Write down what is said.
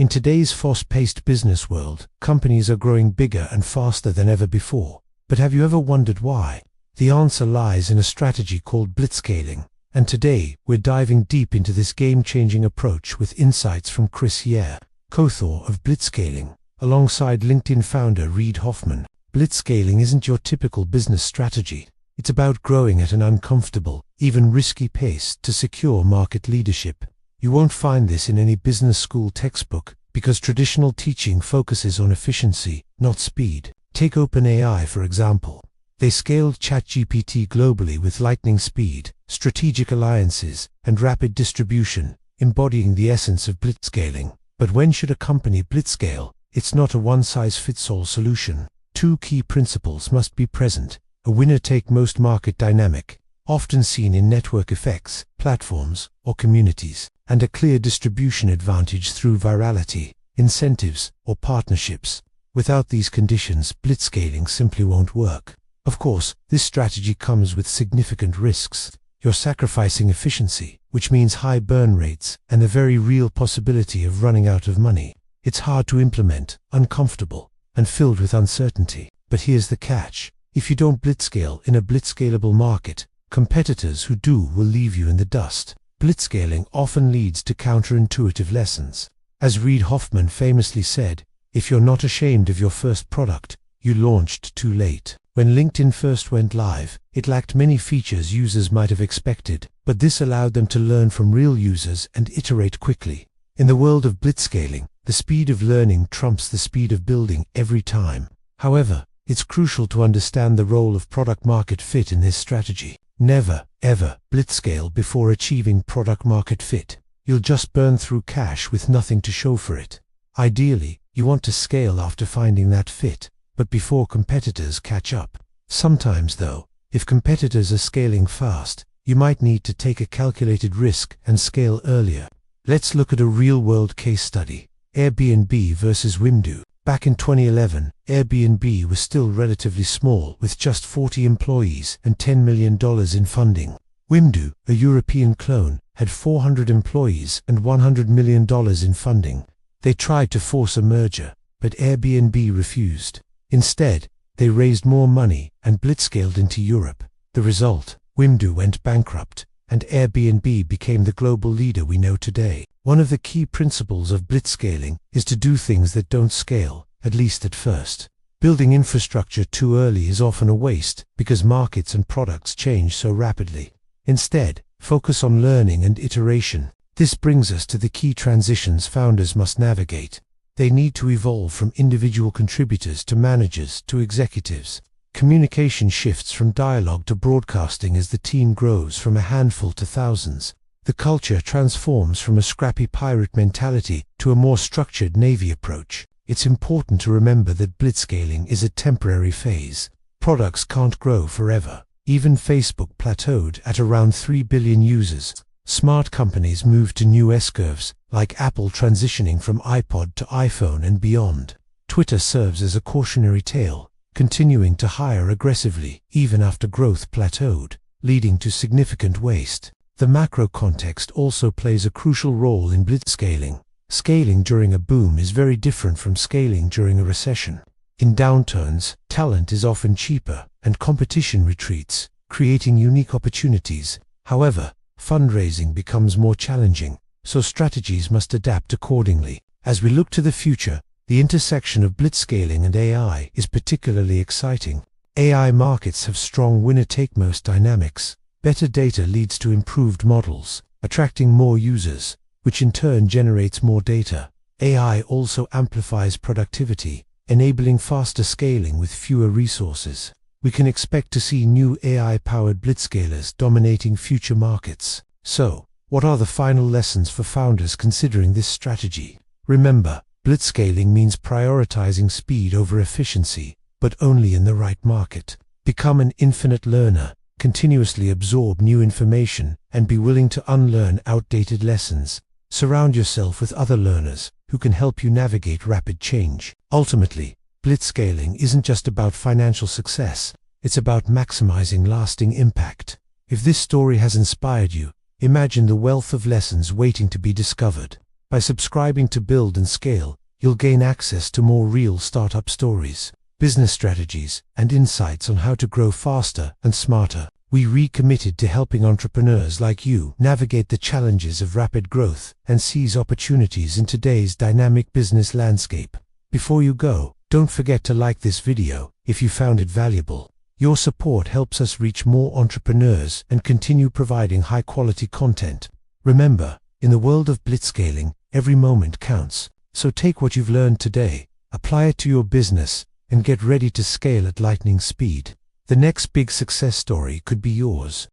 In today's fast-paced business world, companies are growing bigger and faster than ever before. But have you ever wondered why? The answer lies in a strategy called blitzscaling. And today, we're diving deep into this game-changing approach with insights from Chris Yeh, co-author of Blitzscaling, alongside LinkedIn founder Reid Hoffman. Blitzscaling isn't your typical business strategy. It's about growing at an uncomfortable, even risky pace to secure market leadership. You won't find this in any business school textbook, because traditional teaching focuses on efficiency, not speed. Take OpenAI, for example. They scaled ChatGPT globally with lightning speed, strategic alliances, and rapid distribution, embodying the essence of blitzscaling. But when should a company blitzscale? It's not a one-size-fits-all solution. Two key principles must be present: a winner-take-most market dynamic, often seen in network effects, platforms, or communities, and a clear distribution advantage through virality, incentives, or partnerships. Without these conditions, blitzscaling simply won't work. Of course, this strategy comes with significant risks. You're sacrificing efficiency, which means high burn rates, and the very real possibility of running out of money. It's hard to implement, uncomfortable, and filled with uncertainty. But here's the catch. If you don't blitzscale in a blitzscalable market, competitors who do will leave you in the dust. Blitzscaling often leads to counterintuitive lessons. As Reid Hoffman famously said, "If you're not ashamed of your first product, you launched too late." When LinkedIn first went live, it lacked many features users might have expected, but this allowed them to learn from real users and iterate quickly. In the world of blitzscaling, the speed of learning trumps the speed of building every time. However, it's crucial to understand the role of product-market fit in this strategy. Never, ever blitzscale before achieving product-market fit. You'll just burn through cash with nothing to show for it. Ideally, you want to scale after finding that fit, but before competitors catch up. Sometimes, though, if competitors are scaling fast, you might need to take a calculated risk and scale earlier. Let's look at a real-world case study. Airbnb versus Wimdu. Back in 2011, Airbnb was still relatively small, with just 40 employees and $10 million in funding. Wimdu, a European clone, had 400 employees and $100 million in funding. They tried to force a merger, but Airbnb refused. Instead, they raised more money and blitzscaled into Europe. The result: Wimdu went bankrupt, and Airbnb became the global leader we know today. One of the key principles of blitzscaling is to do things that don't scale, at least at first. Building infrastructure too early is often a waste, because markets and products change so rapidly. Instead, focus on learning and iteration. This brings us to the key transitions founders must navigate. They need to evolve from individual contributors to managers to executives. Communication shifts from dialogue to broadcasting as the team grows from a handful to thousands. The culture transforms from a scrappy pirate mentality to a more structured Navy approach. It's important to remember that blitzscaling is a temporary phase. Products can't grow forever. Even Facebook plateaued at around 3 billion users. Smart companies move to new S-curves, like Apple transitioning from iPod to iPhone and beyond. Twitter serves as a cautionary tale, continuing to hire aggressively even after growth plateaued, leading to significant waste. The macro context also plays a crucial role in blitzscaling. Scaling during a boom is very different from scaling during a recession. In downturns, talent is often cheaper, and competition retreats, creating unique opportunities. However, fundraising becomes more challenging, so strategies must adapt accordingly. As we look to the future, the intersection of blitzscaling and AI is particularly exciting. AI markets have strong winner-take-most dynamics. Better data leads to improved models, attracting more users, which in turn generates more data. AI also amplifies productivity, enabling faster scaling with fewer resources. We can expect to see new AI-powered blitzscalers dominating future markets. So, what are the final lessons for founders considering this strategy? Remember, blitzscaling means prioritizing speed over efficiency, but only in the right market. Become an infinite learner, continuously absorb new information, and be willing to unlearn outdated lessons. Surround yourself with other learners who can help you navigate rapid change. Ultimately, blitzscaling isn't just about financial success, it's about maximizing lasting impact. If this story has inspired you, imagine the wealth of lessons waiting to be discovered. By subscribing to Build and Scale, you'll gain access to more real startup stories, business strategies, and insights on how to grow faster and smarter. We recommitted to helping entrepreneurs like you navigate the challenges of rapid growth and seize opportunities in today's dynamic business landscape. Before you go, don't forget to like this video if you found it valuable. Your support helps us reach more entrepreneurs and continue providing high-quality content. Remember, in the world of blitzscaling, every moment counts. So take what you've learned today, apply it to your business, and get ready to scale at lightning speed. The next big success story could be yours.